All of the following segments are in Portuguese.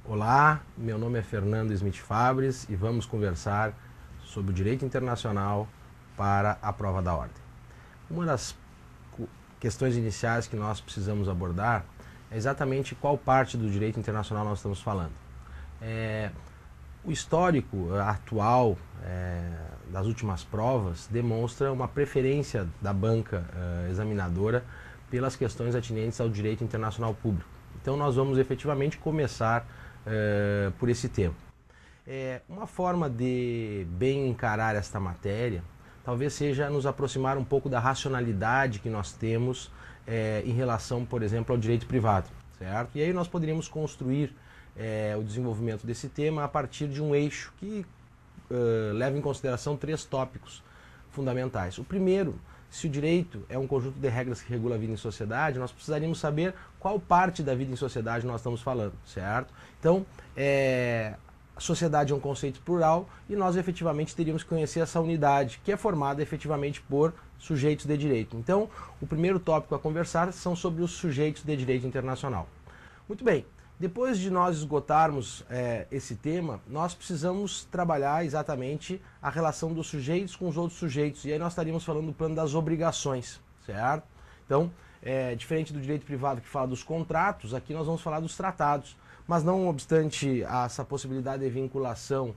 Olá, meu nome é Fernando Smith Fabres e vamos conversar sobre o direito internacional para a prova da ordem. Uma das questões iniciais que nós precisamos abordar é exatamente qual parte do direito internacional nós estamos falando. O histórico atual das últimas provas demonstra uma preferência da banca examinadora pelas questões atinentes ao direito internacional público. Então nós vamos efetivamente começar por esse tema. Uma forma de bem encarar esta matéria talvez seja nos aproximar um pouco da racionalidade que nós temos em relação, por exemplo, ao direito privado, certo? E aí nós poderíamos construir o desenvolvimento desse tema a partir de um eixo que leva em consideração 3 tópicos fundamentais. O primeiro, se o direito é um conjunto de regras que regula a vida em sociedade, nós precisaríamos saber qual parte da vida em sociedade nós estamos falando, certo? Então, a sociedade é um conceito plural e nós efetivamente teríamos que conhecer essa unidade, que é formada efetivamente por sujeitos de direito. Então, o primeiro tópico a conversar são sobre os sujeitos de direito internacional. Muito bem. Depois de nós esgotarmos esse tema, nós precisamos trabalhar exatamente a relação dos sujeitos com os outros sujeitos. E aí nós estaríamos falando do plano das obrigações, certo? Então, diferente do direito privado que fala dos contratos, aqui nós vamos falar dos tratados. Mas não obstante essa possibilidade de vinculação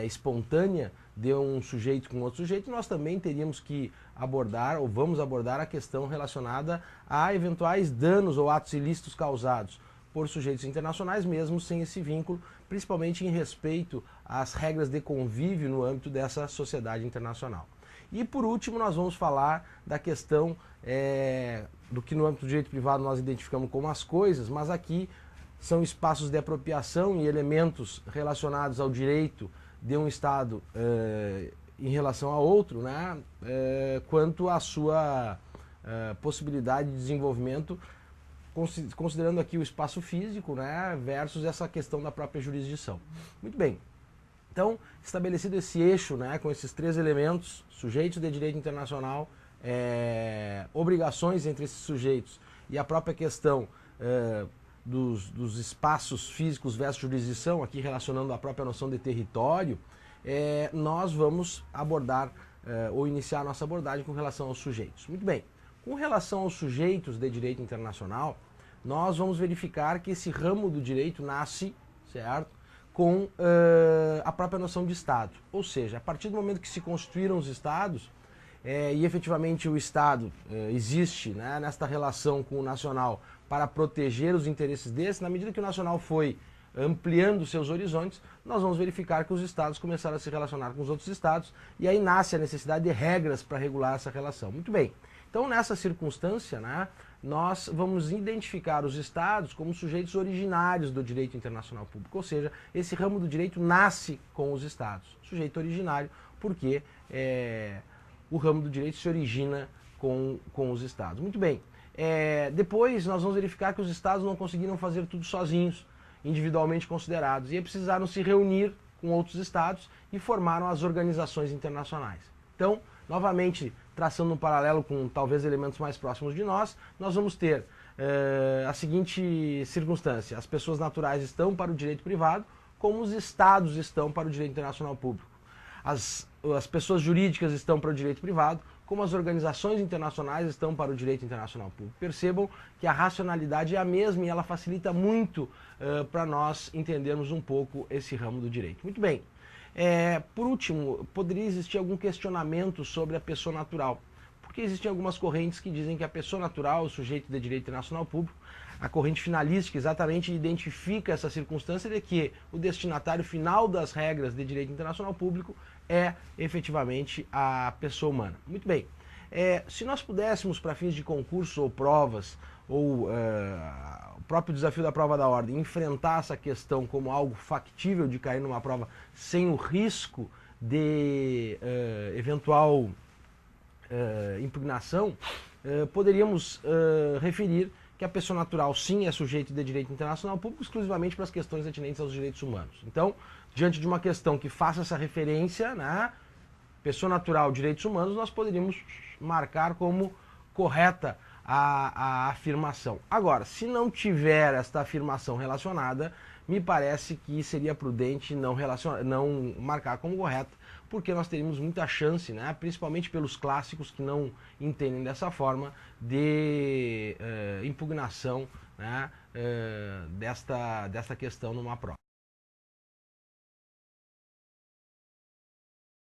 espontânea de um sujeito com outro sujeito, nós também teríamos que abordar, ou vamos abordar, a questão relacionada a eventuais danos ou atos ilícitos causados por sujeitos internacionais, mesmo sem esse vínculo, principalmente em respeito às regras de convívio no âmbito dessa sociedade internacional. E por último, nós vamos falar da questão do que no âmbito do direito privado nós identificamos como as coisas, mas aqui são espaços de apropriação e elementos relacionados ao direito de um Estado em relação a outro, né, quanto à sua possibilidade de desenvolvimento, considerando aqui o espaço físico, né, versus essa questão da própria jurisdição. Muito bem. Então, estabelecido esse eixo, né, com esses 3 elementos, sujeitos de direito internacional, obrigações entre esses sujeitos e a própria questão dos espaços físicos versus jurisdição, aqui relacionando a própria noção de território, nós vamos abordar ou iniciar a nossa abordagem com relação aos sujeitos. Muito bem. Com relação aos sujeitos de direito internacional, nós vamos verificar que esse ramo do direito nasce, certo, com a própria noção de Estado. Ou seja, a partir do momento que se constituíram os Estados, e efetivamente o Estado existe, né, nesta relação com o nacional para proteger os interesses desse, na medida que o nacional foi ampliando seus horizontes, nós vamos verificar que os Estados começaram a se relacionar com os outros Estados, e aí nasce a necessidade de regras para regular essa relação. Muito bem. Então, nessa circunstância, né, nós vamos identificar os Estados como sujeitos originários do direito internacional público, ou seja, esse ramo do direito nasce com os Estados. Sujeito originário, porque o ramo do direito se origina com os Estados. Muito bem. Depois nós vamos verificar que os Estados não conseguiram fazer tudo sozinhos, individualmente considerados, e precisaram se reunir com outros Estados e formaram as organizações internacionais. Então, novamente, traçando um paralelo com talvez elementos mais próximos de nós vamos ter a seguinte circunstância: as pessoas naturais estão para o direito privado, como os Estados estão para o direito internacional público. As pessoas jurídicas estão para o direito privado, como as organizações internacionais estão para o direito internacional público. Percebam que a racionalidade é a mesma e ela facilita muito para nós entendermos um pouco esse ramo do direito. Muito bem. Por último, poderia existir algum questionamento sobre a pessoa natural, porque existem algumas correntes que dizem que a pessoa natural, o sujeito de direito internacional público, a corrente finalística exatamente identifica essa circunstância de que o destinatário final das regras de direito internacional público é efetivamente a pessoa humana. Muito bem. Se nós pudéssemos, para fins de concurso ou provas, ou o próprio desafio da prova da ordem, enfrentar essa questão como algo factível de cair numa prova sem o risco de eventual impugnação, poderíamos referir que a pessoa natural sim é sujeito de direito internacional público exclusivamente para as questões atinentes aos direitos humanos. Então, diante de uma questão que faça essa referência, né, pessoa natural, direitos humanos, nós poderíamos marcar como correta a afirmação. Agora, se não tiver esta afirmação relacionada, me parece que seria prudente não marcar como correta, porque nós teríamos muita chance, né, principalmente pelos clássicos que não entendem dessa forma, de impugnação, né, desta questão numa prova.